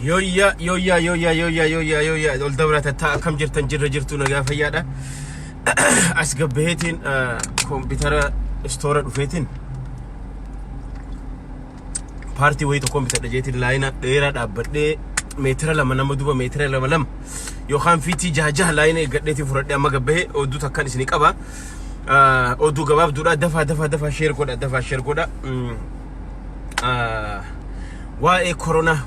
Yoya ol dabrata ta kam jirtan jirtu nagaa fayyaadha as gabbeetiin computer store dhufeetiin party way to computer dhajeetiin laayina dheeraa dhaabbadhee meetira lama nama duba meetira lama yookaan fiitii jaha laayina eeggadheetii furadhee amma gabbee oduu takkan isinii qaba oduu gabaabduudha dafa share godha Why corona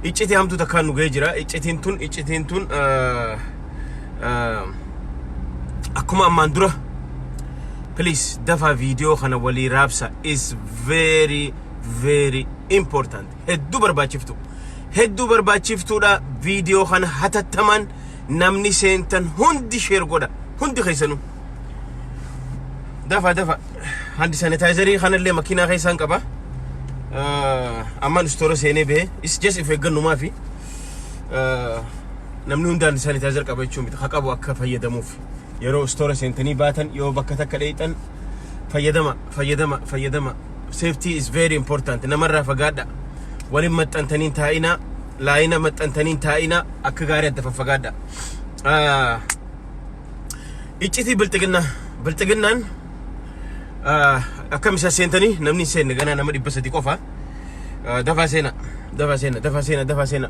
ichiti hamtu takanu gejira ichitin tun akuma mandura please dafa video khana wali rapsa is very important heddu barbachiftu da video khana hatattaman namni sentan hundi share goda hundi khaysanu dafa handi sanitizer khana le makina khaysan qaba amman store sene be is just if eganu ma fi namni hundan sanitizer qaba ichum bit khaqabu akka fayyadamuuf yero store sentani batan yo bakka takka daytan fayyadama safety is very important namarra fagada walin matantanin taina laayina matantanin taina akka gaari dafa fagada ichiti biltiginnan akkam isa sentani namni sen gana nama dibbasati qofa dafa sena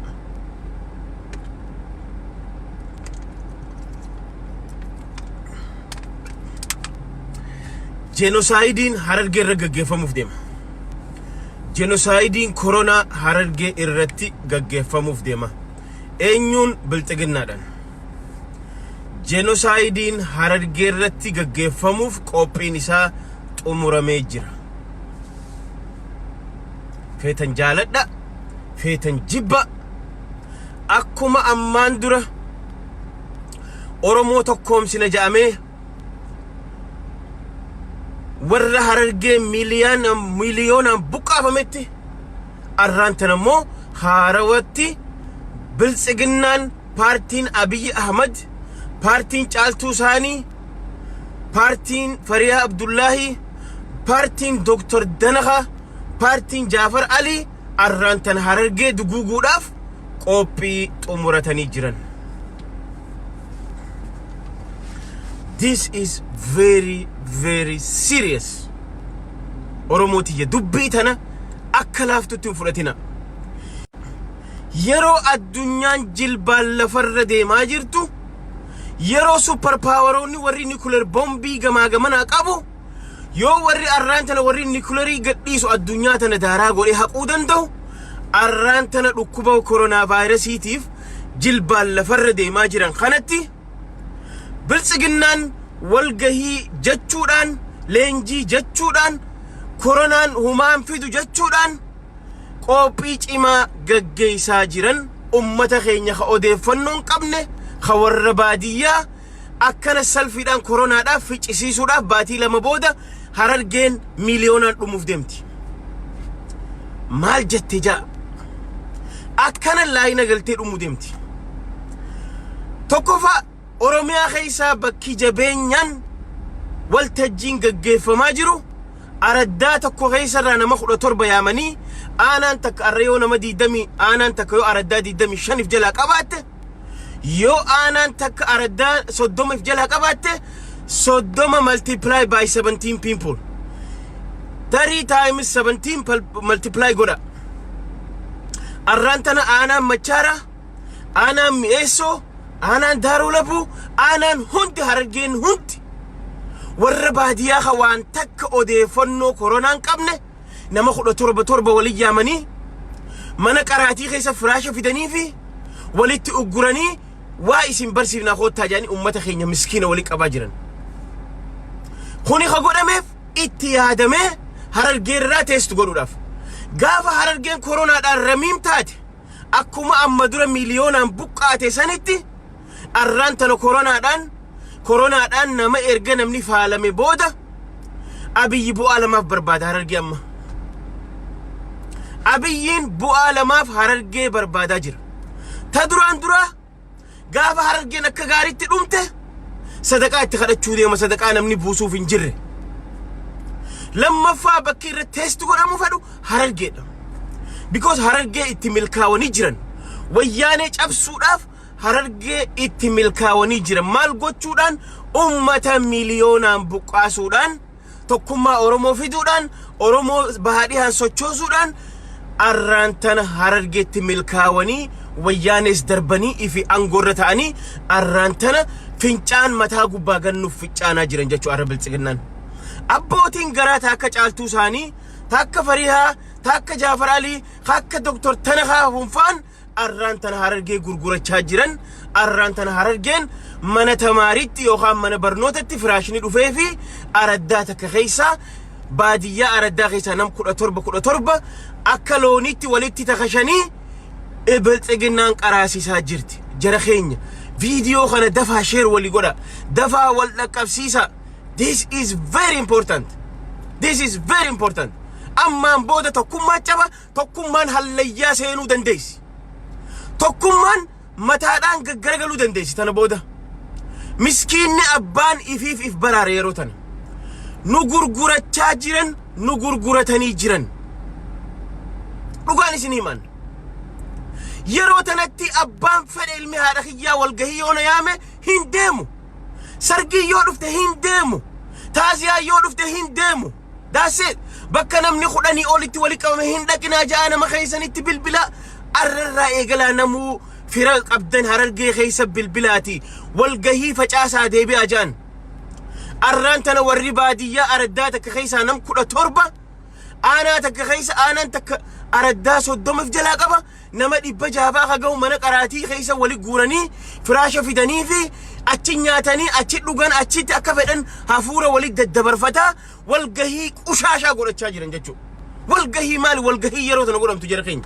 genocide hararge gaggeeffamuuf deema genocide corona hararge irratti gaggeeffamuuf deema eenyuun biltiginnaadhaan genocide hararge irratti gaggeeffamuuf qophiin isaa xumuramee jira feetan jaaladha feetan jibba akkuma ammaan dura oromoo tokkoomsina jaamee warra hararge miliyoona buqqaafametti arraantan ammoo haarawatti biltsiginnaan paartiin Abiy Ahmad paartiin Caaltuu Saanii paartiin Fariyaa Abdullahi paartiin Dr. Danaha paartiin Jaafar Ali arraantan hararge duguuguudhaaf qophii xumuratanii jiran. This is very serious. Oromooti dubbii tana akka laaftutti fudhatina. Yeroo addunyaan jilbaan lafarra deemaa jirtu yeroo super poweronni warri nuclear bombii gamana qabu yoo warri arraantana warri nuclear gadhiisu addunyaa tana daaraa godhee haquu danda'u arraantana dhukkuba coronavirusitiif jilbaan lafarra deemaa jiran kanatti biltsiginnaan walgahii jechuudhaan leenjii jechuudhaan koronaan humaan fidu jechuudhaan qophii cimaa gaggeessaa jiran ummata keenya ka odeeffannoon qabne ka warra baadiyyaa akkana salfiidhaan koronaadhaaf ficcisiisuudhaaf baatii lama booda harargeen miliyoonaan dhumuuf deemti maal jette jaa akkana laayina galtee dhumuu deemti tokkofa oromiyaa keessa bakki jabeenyaan waltajjiin gaggeeffamaa jiru araddaa tokko keessarraa nama 17 yaamanii aanaan takka arrayoo nama 20 aanaan takka yoo araddaa 25 jalaa qabaatte yoo aanaan takka araddaa 30 jalaa qabaatte 30 multiply by 17 people 3 times 17 multiply goda arraantana aanaan machaara aanaan mi'eessoo aanaan daaruu labu aanaan hundi harargeen hundi warra baadiyyaa ka waan takka odeeffannoo koronaan qabne nama 17 walii yaamanii mana qaraatii keessa firaasha fidanii fi walitti ugguranii waa isin barsiifnaa koottaa jaanii ummata keenya miskiina walii qabaa jiran kuni ka godhameef itti yaadamee harargeerraa teestu godhuudhaaf gaafa harargeen koronaadhaan ramiim taate akkuma amma dura miliyoonaan buqqaate sanitti arraantana koronaadhaan nama erga namni faalame booda Abiyyi bu'aa lamaaf barbaada harargee amma Abiyyiin bu'aa lamaaf harargee barbaadaa jira ta duraan dura gaafa harargeen akka gaariitti dhumte sadaqaa itti kadhachuu deema sadaqaa namni buusuuf hin jirre لما فا بكير تيست قول أمو فدو هرقه because هرقه اتملكاوني جرن ويانيج أبسوداف هرقه اتملكاوني جرن مال قوتشودان مليونان بقاسودان تكما أورومو فيدودان أورومو بهاديهان سوچوزودان أرانتان هرقه اتملكاوني ويانيس دربني إفي أنغورتاني أرانتان فنچان متا قباقن نفچانا جرن جاچو عربل سيغنان أبوتين غرا تاكا چالتو ساني تاكا فريها تاكا جعفر علي تاكا دكتور تنخا هنفان أرانتان هرقه غرغورة چاجرن أرانتان هرقين من تماريت يوخان من برنوتت فراشني رفيفي أرداتك خيسا بادية أردا خيسا نم كل تربة أكلونيتي وليتي تخشني إبلت إجنان قراسي ساجرتي جرخين فيديو خنا دفع شير ولي قولا دفع ولا كفسيسا this is very important this is very important أما بودا تكون ما تبا تكون من هالليا سينو دنديس تكون من متادان غرغلو دنديس تنا بودا مسكين أبان إف برار يروتن نغرغرة تاجرن نغرغرة تاني جرن رغاني سنيمان يروتنتي أبان فر علمي هذا خيا والجهيون يامه هندمو سرقي يعرف ده هندمو تازيا يعرف ده هندمو that's it بكنا من خداني أولتي ولي كم هندك ناجانا ما خيسني تبلبلا الرأي قلا نمو فرق أبدن هرجي خيس بالبلاتي والجهي فجأة ديبي أجان أرانتنا والربادية أرداتك خيسا نم كل تربة أنا تكخيس أنا تك أرداس الدم في جلاقبة نمدي بجابا خجو من قراتي خيسا ولي جوراني فراشة في دنيفي أتشنياتني أتشلوجان أتشت أكفدن هفورة ولي الدبر فتا والجهي وشاشة قول تشاجرن جتشو والجهي مال والجهي يروتنا قولهم تجرخين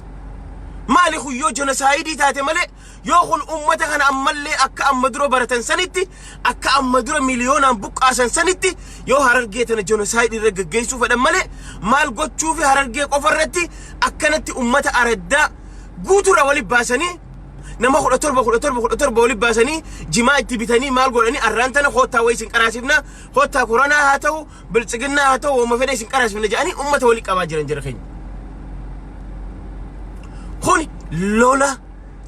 مالي خو يو جنسايدي تاتي مالي يوخن أمتا خان أمالي أكا أمدرو براتن سنتي أكا أمدرو مليون بوك آسان سنتي يو هررجيتنا جنسايدي رجل جيسو فدن مالي مال قد شوفي هررجي قفرتي أكا نتي أمتا أردا قوتو راولي باساني نما خود تربة ولي باساني جماعة تبتاني مال قولاني أرانتنا خوتا ويسن كراسفنا خوتا كورانا هاتو بلتسقنا هاتو وما فينا يسن كراسفنا جاني أمتا ولي كباجرن جرخين خوني لولا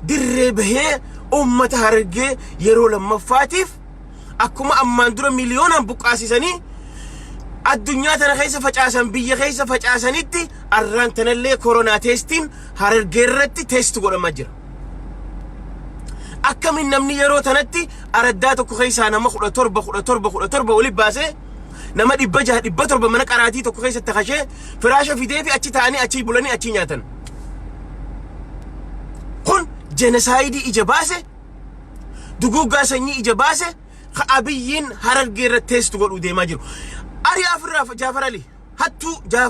دربه أمة هرجة يرول مفاتيف أكما أماندرو مليون بقاسي سني الدنيا تنا خيسة فجأسن بيا خيسة فجأسنيتي أران تنالي كورونا تيستين هرجة رتي تيست قول مجرى أكم النمني يرو تنتي أرداتك خيسة أنا مخلو تربة ولي باسه نما دي بجه دي بتربة منك أراتي تكو خيسة تخشى فراشة في ديفي أتشي تاني أتشي بولاني أتشي نياتن كون جنسايدي إجاباسه دقوقا سني إجاباسه خابيين هررجي رتيست قول ودي ماجرو أريا فرا جعفر علي هاتو دا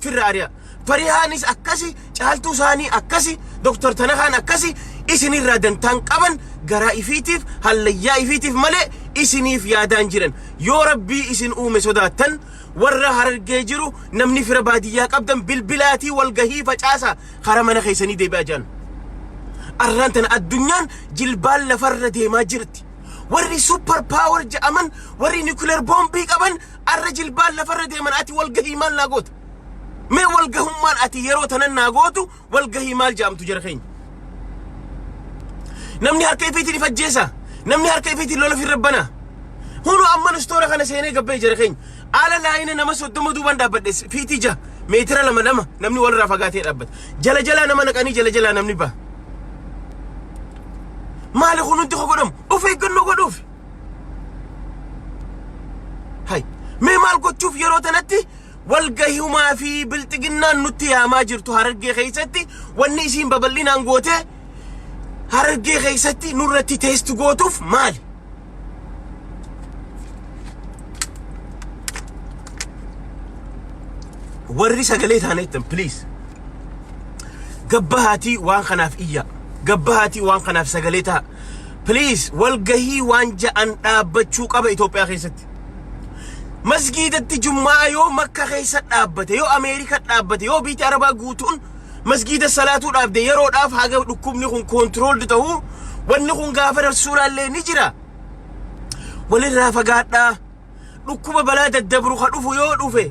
فرا أريا فريهانيس أكاسي جهالتو ساني أكاسي دكتور تنخان أكاسي إسني رادن تنقبن غرا إفيتيف هالليا إفيتيف ملي إسني في يادان جيرن يو ربي إسن أومي سوداتن ورا هررجي جيرو نمني فرا باديا قبدن بالبلاتي والغهي فجاسا خرمنا خيسني دي باجان أرانتن الدنيا جلبال لفر دي ما جرتي وري سوبر باور جامن وري نيوكلير بومبي قبن الرجل بال لفر دي من أتي والغهي مال ناقوت ما والغهم مال أتي يرو تنن ناقوتو والغهي مال جام تجرخين نمني هركيفيتي لفجيسا نمني هركيفيتي لولا في ربنا هونو أمان استورا خانا سيني قبي جرخين على لاين نمس ودوم دوبان دابدس في تيجا ميترا لما نمني ولا رفقاتي ربت جلا نما نكاني جلا نمني با مالي خونو انتخو قدم وفي قنو قدوف هاي مي مال قد تشوف يرو تنتي والقهي ما في بلتقنا نتيا ما جرتو هرقي خيستي والنيسين ببلينا نقوته هرقي خيستي نورتي تيستو قوتوف مالي وري سقليت هانيتم بليز قبهاتي وان خناف إيا قبهاتي وان خناف سقليتها بليز والقهي وان جاءن أبتشو قبا إثيوبيا خيستي مسجد الجمعة يو مكة خيست أبته يو أمريكا أبته يو بيت عربا قوتون مسجد الصلاة أبده يرو أف حاجة لكم نكون كنترول دتهو ونكون غافر السورة اللي نجرا وللرافقاتنا dhukkuba balaa daddabru ka dhufu yoo dhufe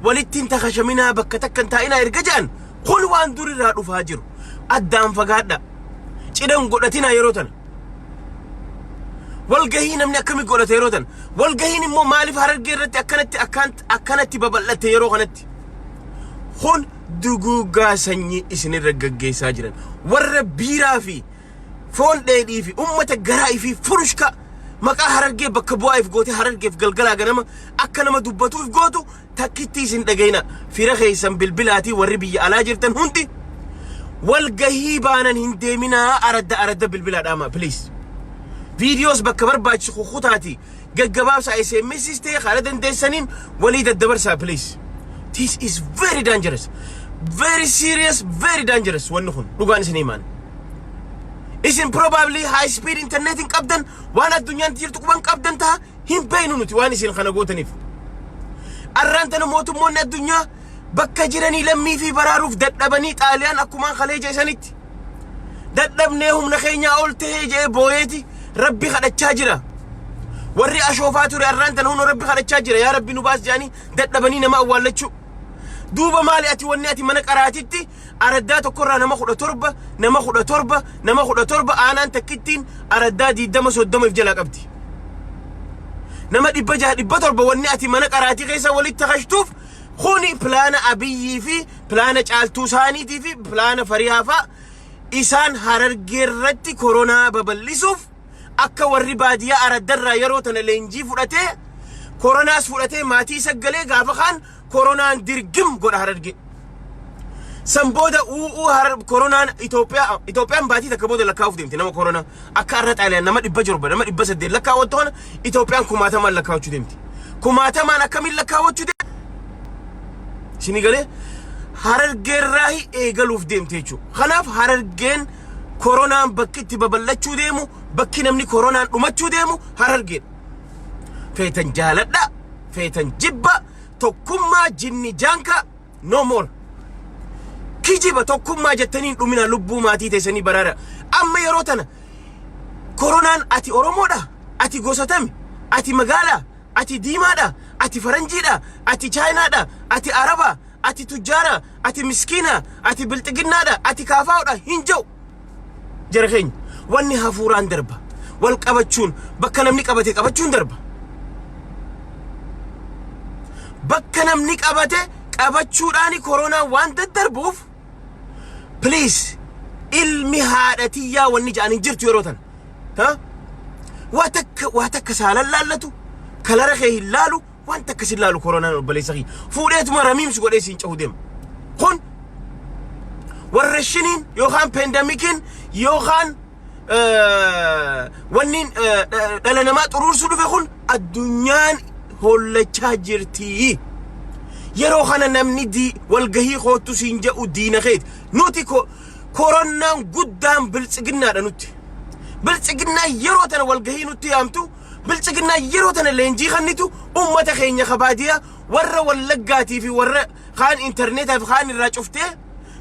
walittiin takashaminaa bakka takkan taa'inaa erga jedhan kun waan durirraa dhufaa jiru addaan fagaadha cidhan godhatinaa yeroo tana walgahii namni akkami godhate yeroo tana walgahiin immoo maaliif Harargee irratti akkanatti babal'atte yeroo kanatti kun duguugaa sanyii isinirra gaggeessaa jiran warra biiraa fi foon dheedhii fi ummata garaa fi furushka maqaa Harargee bakka bu'aaf goote Harargeef galgalaa ganama akka nama dubbatuuf gootu takkitti isin dhagayna fira keessan bilbilaatii warri biyya alaa jirtan hundi walgahii baanan hin deeminaa aradda bilbilaadhaama please videos bakka barbaachisu kukutaati gaggabaabsa SMS ta'e karaa dandeessaniin walii daddabarsaa please this is very dangerous very serious very dangerous wanni kun dhugaan isin himaan isin probably high speed internet in qabdan waan addunyaan jirtu quban qabdan ta'a hin beeynu nuti waan isin kana gootaniif arraantana mootummoonni addunyaa bakka jiranii lammii fi baraaruuf dadhabanii xaaliyaan akkumaan kaleeja isanitti dadhabnee humna keenyaa ol ta'ee jee booyeeti rabbi kadhachaa jira warri ashoofaa ture arraantana huno rabbi kadhachaa jira yaa rabbi nu baas jaanii dadhabanii nama awwaallachuu duuba maali ati wanni ati mana qaraatitti araddaa tokkorraa nama 17 aanaan takkittiin araddaa 20 jala qabdi nama 600 wanni ati mana qaraatii keessa walitti takashtuuf kuni plaana Abiyyii fi plaana Caaltuu Saaniitii fi plaana Farihaafaa isaan Harargee irratti koronaa babal'isuuf akka warri baadiyyaa araddarraa yeroo tana leenjii fudhatee koronaas fudhatee maatii saggalee gaafa kaan koronaan dirgim godha Harargee sanbooda koronaan Itoophiyaan baatii takka booda lakkaa'uuf deemte nama koronaa akka arra xaaliyaan nama 700 nama 800 lakkaawwattu kana Itoophiyaan 1000 lakkaawachuu deemte 1000 akkamiin lakkaawachuu deemte sini galee Harargee irraa eegaluuf deemte jechuudha kanaaf Harargeen koronaan bakki itti babal'achuu deemu bakki namni koronaan dhumachuu deemu Harargee feetan jaaladha feetan jibba tokkummaa jinni jaanka no more kijiba tokkummaa jettaniin dhumina lubbuu maatii teessanii baraara amma yeroo tana koronaan ati Oromoodha ati gosatami ati magaala ati diimaadha ati faranjiidha ati chaayinaadha ati araba ati tujjaara ati miskiina ati bilxiginnaadha ati kaafaa'udha hin jiru jara keenya wanni hafuuraan darba wal qabachuun bakka namni qabate qabachuun darba bakka namni qabate qabachuudhaani koronaa waan daddarbuuf please ilmi haadhatiyyaa wanni ja'an hin jirtu yeroo tan waa takka saalan laallatu kalara kee hin laalu waan takka sin laalu koronaan obboleessa kee fuudheetuma ramiimsi godhee siin cahu deema kun warra shiniin yookaan pandemikiin yookaan wanniin dhala namaa xuruursuu dhufe kun addunyaan hollachaa jirti yeroo kana namni walgahii kootu siin jedhu diina keeti nuti koronaan guddaan biltsiginnaadha nuti biltsiginnaa yeroo tana walgahii nutti yaamtu biltsiginnaa yeroo tana leenjii kannitu ummata keenya kabaadiyaa warra wallaggaatii fi warra kaan interneetaaf kaan irraa cuftee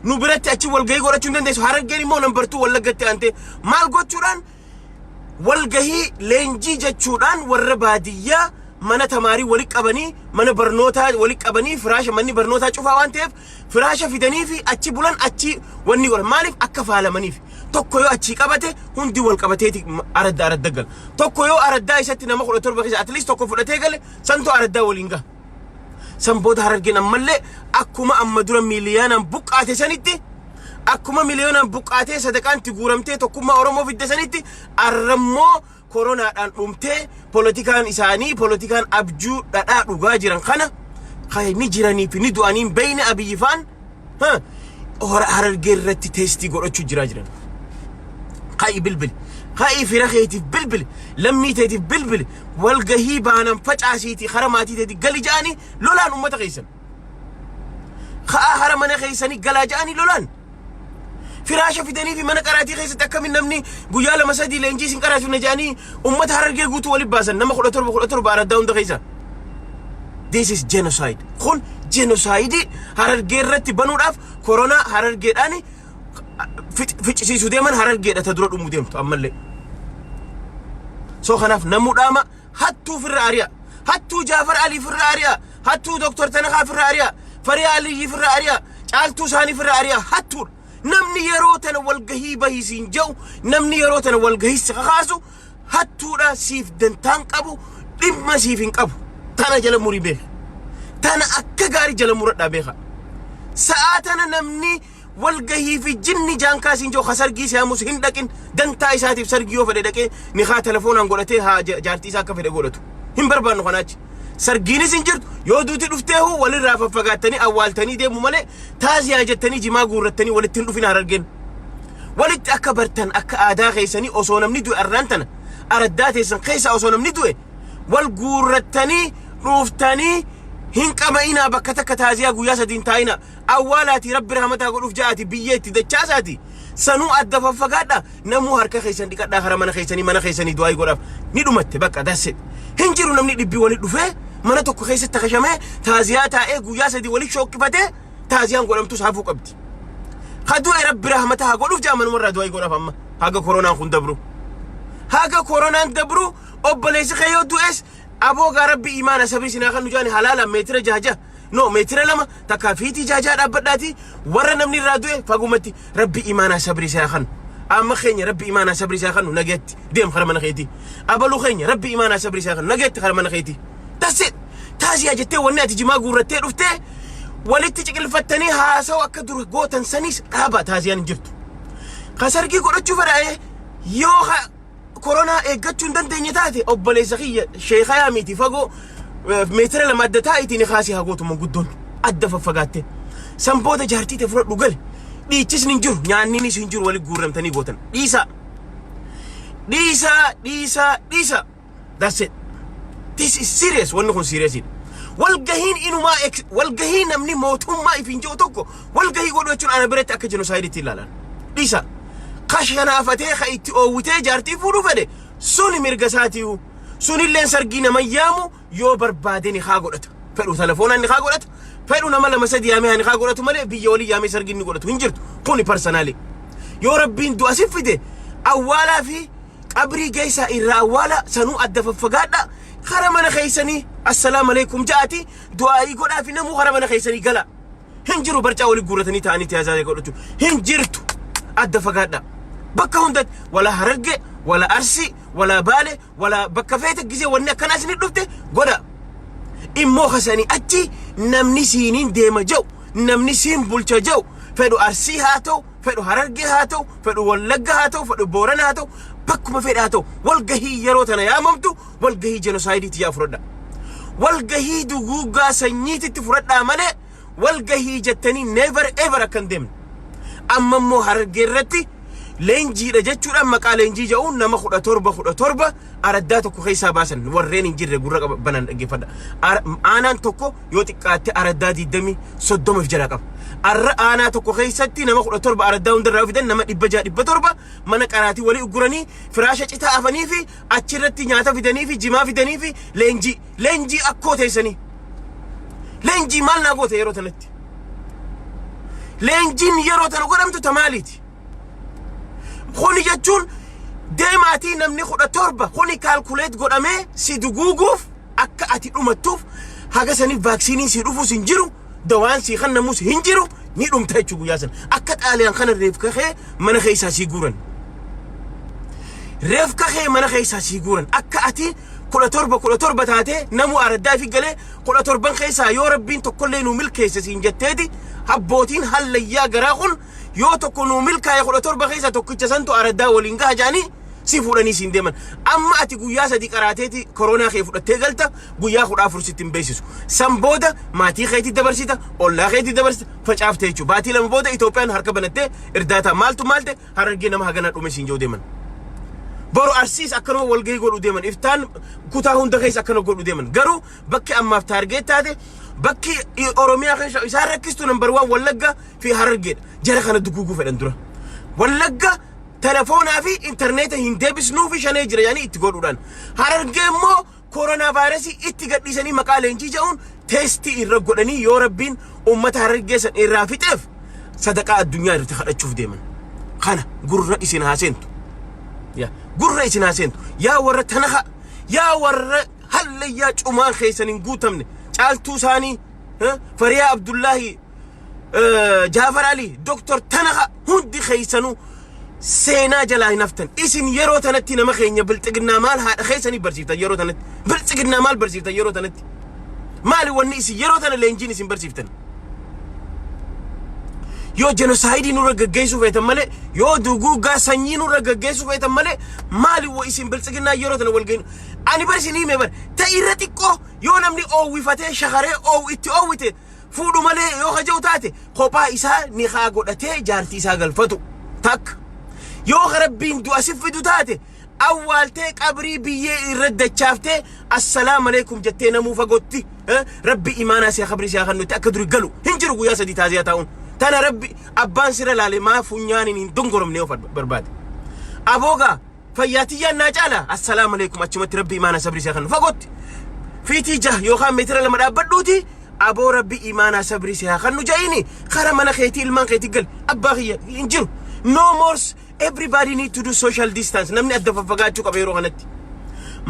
nu biratti achi walgahii godhachuu hin dandeessu Harargeen immoo nambartuu wallaggatti aantee maal gochuudhaan walgahii leenjii jechuudhaan warra baadiyyaa mana tamaarii wali qabanii mana barnootaa wali qabanii firaasha manni barnootaa cufaa waan ta'eef firaasha fidanii fi achi bulan achi wanni godhan maaliif akka faalamaniif tokko yoo achi qabate hundi wal qabateeti aradda gal tokko yoo araddaa isatti nama 17 keessa at least tokko fudhatee gale santo araddaa waliin gaha san booda Harargeen ammallee akkuma amma dura miiliyoonaan buqqaate sanitti akkuma miiliyoonaan buqqaatee sadaqaan itti guuramtee tokkummaa Oromoo fidde sanitti arrammoo koronaadhaan dhumtee politikaan isaanii politikaan abjuu dhadhaa dhugaa jiran kana ni jiranii fi ni du'aniin beeyne Abiyyifaan Harargee irratti teestii godhachuu jiran qa'i bilbil qa'i fira keetiif bilbil lammii teetiif bilbil walgahii baanan facaasiiti hara maatii teeti gali ja'anii lolaan ummata keessan ka'a hara mana keessanii galaa ja'anii lolaan firaasha fidanii fi mana qaraatii keessatti akkamiin namni guyyaa 2-3 leenjii sin qaraatu najanii ummata Harargee guutuu wali baasan nama 17 araddaa hunda keessa this is genocide kun genocide Harargee irratti banuudhaaf koronaa Harargeedhaan ficcisiisuu deeman Harargeedha ta dura dhumuu deemtu ammallee so kanaaf namuudhaama hattuu firra ari'a hattuu Jaafar Ali firra ari'a hattuu Dr. Tanakaa firra ari'a Fariyaa Ali firra ari'a caaltuu isaanii firra ari'a hattuu namni yeroo tana walgahii bahisiin jedhu namni yeroo tana walgahii si kakaasu hattuudha siif dantaan qabu dhimma siif hin qabu tana jala murii beeka tana akka gaarii jala muradhaa beeka sa'aatana namni walgahii fi jinni jaankaasiin joo sargii siyaamus hin dhaqin dantaa isaatiif sargii yoo fedhe dhaqee ni haa telefoonaan godhatee haa jaartii isaa akka fedhe godhatu hin barbaannu kanaachi sargiinis hin jirtu yoo duuti dhufteehu walirraa faffagaattanii awwaaltanii deemu malee taaziyaa jettanii jimaa guurrattanii walitti hin dhufin harargeen walitti akka bartan akka aadaa keessanii osoo namni du'e arraan tana araddaa teessan keessa osoo namni du'e wal guurrattanii dhuftanii hin qama'inaa bakka takka taaziyaa guyyaa sadiin taa'ina awwaalaati rabbi rahmataa godhuuf ja'aati biyyeetti dachaasaati sanuu adda faffagaadha namuu harka keessan dhiqadhaa kara mana keessanii du'aa godhaaf ni dhumatte bakka dasse hin jiru namni dhibbii walitti dhufee mana tokko keessatti takashamee taaziyaa taa'ee guyyaa sadii walitti shokkifatee taaziyaan godhamtus hafuu qabdi kadu'e rabbi rahmataa godhuuf ja'a manumarraa du'aa godhaaf amma haga koronaan kun dabru haga koronaan dabru obboleessi keeyoo du'es aboogaa rabbi imaana sabri sinaa kan nujaani halaala meetira jaja no meetira lama takaafiitii jaja dhaabbadhaati warra namni irraa du'e fagumatti rabbi imaana sabri sinaa kan amma keenya rabbi imaana sabri sinaa kan nageetti deem kara mana keetii abaluu keenya rabbi imaana sabri sinaa kan nageetti kara mana keetii tasse taaziyaa jettee wanni ati jimaa guurrattee dhuftee walitti ciqilfattanii haasawu akka dura gootan sanis dhaaba taaziyaan hin jirtu kasargii godhachuu fedhaa'ee yoo كورونا اجتشون دنتي نتاتي أبلي سخية شيخ ياميتي فقو متر لما أدتايتي نخاسي هقوتو من قدون أدفع فقاتي سامبودا جارتي تفرق لقل دي تسنين جور يعني نيس هنجور ولي قورم تاني قوتن ديسا that's it this is serious ونكون serious والجهين إنه ما والجهين نمني موتهم ما يفينجو توكو والجهي قولوا يجون أنا بريت أكجنو سايدتي لا ديسا قاشنا فتى خيت أو وتجارتي فلو فده سوني مرجساتيو سوني اللي سرقينا ميامو يو بربادني خاقولت فلو تلفونني خاقولت فلو نملا مسد يامي هني خاقولت ملء بيولي يامي سرقيني قولت وينجرت كوني بيرسونالي يو ربين دو أسف فده أولا في قبري جيسا إرا أولا سنو أدف فقادا خرمنا خيسني السلام عليكم جاتي دعائي قولا في نمو خرمنا خيسني قلا هنجرو برجع ولي قولتني تاني تيازاي قولتو هنجرتو أدف فقادا بكا هندت ولا هرقة ولا أرسي ولا بالي ولا بكا فيتك جزي وانا كناس ندفته قولا إمو خساني أتي نمني سينين ديما جو نمني سين بولتا جو فدو أرسي هاتو فدو هرقة هاتو فدو ولقة هاتو فدو بوران هاتو بكو مفيد هاتو والقهي يروتنا يا ممتو والقهي جنوسايدي تيا فردا والقهي دوغوغا سنيتي تفردا مالي والقهي جتني never ever أكندم أما مو هرقة رتي لينجي رجعتشو لما قال لينجي جاون نما خدا تربة أرداتو كو خيسا باسن ورين إنجير رجورا بنان أجفدا أنا تكو يوتيكات أرداتي دمي صدوم في جراكم أنا تكو خيساتي نما خدا تربة أرداون در رافدن نما إبجا إبتربة منك أراتي ولي أجراني فراشة إتا أفني في أشرتي نياتا في دني في جما في دني في لينجي أكو تيسني لينجي مال ناقو تيرو تنتي لينجي يرو تنقرم تماليتي خوني جاتون ديماتي نمني خدا تربة خوني كالكوليت قدامي سيدوغوغوف أكا أتي أمتوف هاگا سني فاكسيني سيروفو سنجيرو دوان سيخان نموس هنجيرو نيروم تايچو ياسن أكاد آليان خان الريفكا خي من خيسا سيقورن ريفكا خي من خيسا سيقورن أكا أتي كل تربة تاتي نمو أرداي في قلي كل تربة خيسا يو ربين تقلينو ملكيسا سينجتادي هبوتين هل ليا قراغن يو تكونو ملكا يخل تربة خيسا تكتسانتو أردا ولينغا جاني سيفوراني سيندمن أما أتي قويا سدي قراتيتي كورونا خيفو تيغلتا قويا خد أفر ستين بيسيسو سامبودا ماتي خيتي دبرسيتا أولا خيتي دبرسيتا فجأة فتيچو باتي لما بودا إتوبيان هركا بنتي إرداتا مالتي هرقينا مهاقنا أمسين جو ديمن برو أرسيس أكنو والجي يقولوا ديمن إفتان كتاهون دخيس أكنو يقولوا ديمن قرو بكي أما في تارجت هذا بكي أوروميا خيش إسحار ركزتوا نمبر 1 ولقى في هرجيد جرى خنا دقوقو في الأندرة ولقى تلفونها في إنترنت هندي بسنو في شنيجر يعني إتقولوا دان هرجيد مو كورونا فيروسي إتقد لسني مقالين جيجون تيستي الرجولني يوربين أمة هرجيد سن الرافتف صدقاء الدنيا رتخلت تشوف ديمن خنا قر رئيسنا هاسنتو يا قر رئيسنا هاسنتو يا ور تنخ يا ور hallayyaa cumaan keessaniin guutamne caaltuu isaanii Fariyaa Abdullaahi Jaafar Ali Doktor Tanaqa hundi keessanuu seenaa jalaa hin haftan isin yeroo tanatti nama keenya bilxiginnaa maal haadha keessanii barsiiftan yeroo tanatti bilxiginnaa maal barsiiftan yeroo tanatti maali wanni isin yeroo tana leenjiin isin barsiiftan yoo genocide nurra gaggeessuu feetan malee yoo duguuggaa sanyii nurra gaggeessuu feetan malee maali wo isin bilxiginnaa yeroo tana wal geenu ani barsiinii mee bar ta'irra xiqqoo yoo namni oowwifatee shakaree itti oowwite fuudhu malee yoo haja'u taate kophaa isaa ni haa godhatee jaartii isaa galfatu takka yoo rabbiin du'a sifidu taate awwaaltee qabrii biyyee irra dachaaftee assalaamu alaykum jettee namuu fagootti rabbi imaanaa si qabrii si kannutti akka duri galu hin jiru guyyaa sadii taaziyaa taa'uun tana rabbi abbaan sira laale maa funyaaniin hin dongoromne of barbaade aboogaa fayyaatiyyaan naa caala assalaamu alaykum achumatti rabbi imaanaa sabrii si kannu fagootti fiitii jah yookaan meetira lama dhaabbadhuuti aboo rabbi imaanaa sabrii si kannu ja'iini kara mana keetii ilmaan keetii gal abbaa kiyya hin jiru no more everybody need to do social distance namni adda faffagaachuu qaba yeroo kanatti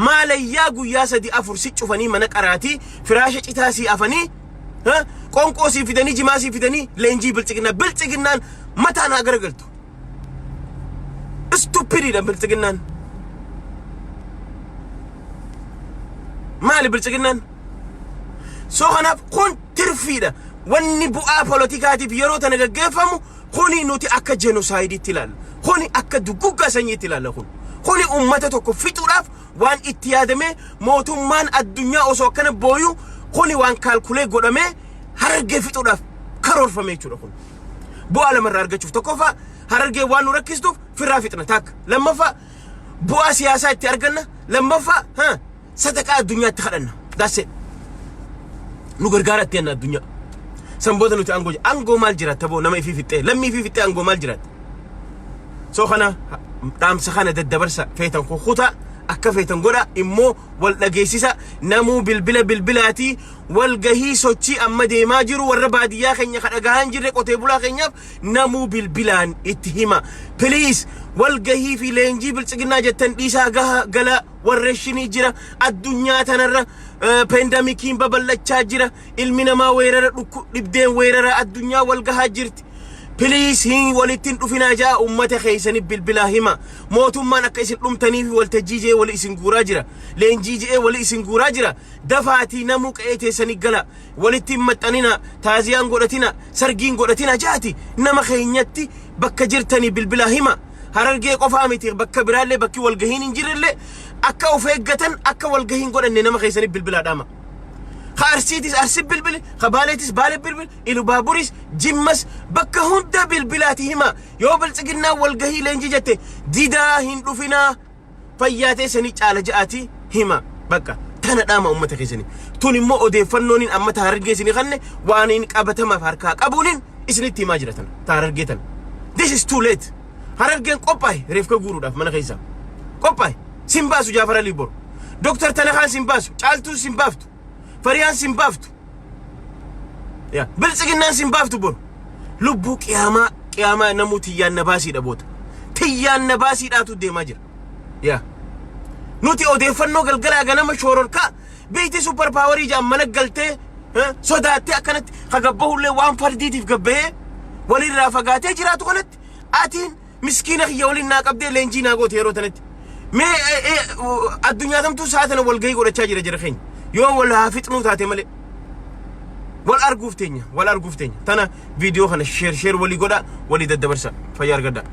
maalayyaa guyyaa sadii afur si cufanii mana qaraati firaasha citaa si afanii qonqoo si fidanii jimaa si fidanii leenjii bilxiginnaan mataan haa garagaltu stupididha bilxiginnaan maali bilxiginnaan soo kanaaf kun tirfiidha wanni bu'aa poolotikaatiif yeroo tana gaggeeffamu kuni nuti akka genocideetti ilaalla kuni akka duguggaa sanyiitti ilaalla kuni ummata tokko fixuudhaaf waan itti yaadamee mootummaan addunyaa osoo akkana booyu kuni waan kaalkulee godhamee harargee fixuudhaaf karoorfame jechuudha kun bu'aa lamarraa argachuuf tokkoffaa harargee waan nu rakkistuuf firraa fixna takka lammaffaa bu'aa siyaasaa itti arganna lammaffaa sadaqaa addunyaatti kadhanna daase nu gargaara itti yanna addunyaa sanboota nuti angoo maal jiraata boo nama ifii fixxee lammii ifii fixxee angoo maal jiraata soo kana dhaamsa kana daddabarsa feetan kukuta akka feetan godha immoo wal dhageessisa namuu bilbilaati wal gahii sochii amma deemaa jiru warra baadiyyaa keenya kadhagahan jirre qotee bulaa keenyaaf namuu bilbilaan itti hima please wal gahii fi leenjii bilxiginnaa jettan dhiisaa gala warreeshinii jira addunyaa tanarra pandemikiin babal'achaa jira ilmi namaa weerara dhibdeen weerara addunyaa wal gahaa jirti please hin walittin dhufinaa jaa ummata keessanii bilbilaa hima mootummaan akka isin dhumtanii fi waltajjiijee wali isin guuraa jira leenjiijee wali isin guuraa jira dafaatii namuu qe'ee teessanii gala walittiin maxxanina taaziyaan godhatina sargiin godhatina jaati nama keenyatti bakka jirtanii bilbilaa hima harargee qofaa miti bakka biraallee bakki walgahiin hin jirrellee akka of eeggatan akka walgahiin godhanne nama keessanii bilbilaa dhaama خارسيتيس أرسب بالبل خباليتيس بالي بالبل إلو بابوريس جمس بكا هندا بالبلاتهما يوبل تقلنا والقهي لنجيجته ديدا هندو فينا فياتي سنيج على جاتي هما بكا تانا داما أمتا خيسني توني مو أودي فنونين أما تهرقي سني خاني وانين قابتما فاركاك أبونين إسني تيماجرتنا تهرقيتن This is too late هرقين قوباي ريفكا قورو داف مانا خيسا قوباي سيمباسو جافر ليبور دكتور تنخان سيمباسو چالتو سيمبافتو فريان سيمبافتو يا بلسقنا سيمبافتو بور لبو قياما نمو تيان نباسي دبوت تيان نباسي داتو دي ماجر يا نوتي اودي فنو قلقلا غنم شورون كا بيتي سوبر باوري جام منك قلتي صداتي اكنت خقبهو اللي وان فرديتي في قبه ولي رافقاتي جراتو قلت اتين مسكينة خيولي ناك ابدي لينجينا قوت هيرو تنت مي الدنيا تمتو ساعتنا والقاي قولة تشاجر جرخين يوم ولا فتنو تاتي ملي والارقوف تينيا تانا فيديو خانا شير ولي قولا ولي دد برسا فيار قدا